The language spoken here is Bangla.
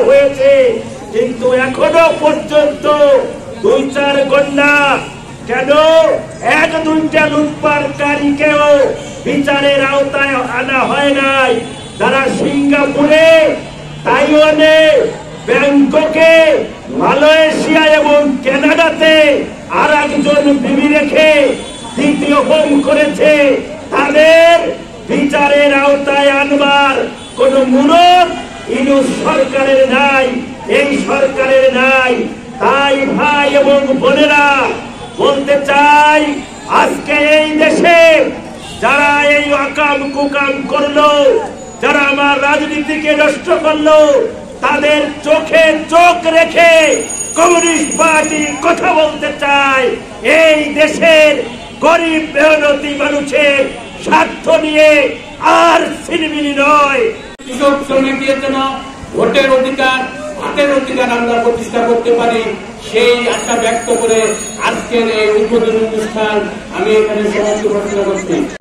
হয়েছে, কিন্তু এখনো পর্যন্ত 2-4 গন্ডা কেন 1-2টা লুটপাটকারীকেও বিচারের আওতায় আনা হয় নাই। যারা সিঙ্গাপুরে, তাইওয়ানে, ব্যাংককে, মালয়েশিয়া এবং কানাডাতে আর একজন বিবি রেখে দ্বিতীয় হোম করেছে, তাদের বিচারের আওতায় আনবার কোন মুরদ ইউনূস সরকারের নাই, এই সরকারের নাই। তাই ভাই এবং বোনেরা বলতে চাই, আজকে এই দেশে যারা এই আকাম কুকাম করলো, যারা আমার রাজনীতিকে নষ্ট করলো, তাদের চোখে চোখ রেখে কমিউনিস্ট পার্টি কথা বলতে চায়, এই দেশের গরিব মেহনতি মানুষের স্বার্থ নিয়ে আর ছিনিমিনি নয়। কৃষক শ্রমিকদের জন্য ভোটের অধিকার, হাতের অধিকার আমরা প্রতিষ্ঠা করতে পারি, সেই আশা ব্যক্ত করে আজকের এই উদ্বোধনী অনুষ্ঠান আমি এখানে সমাপ্ত ঘোষণা করছি।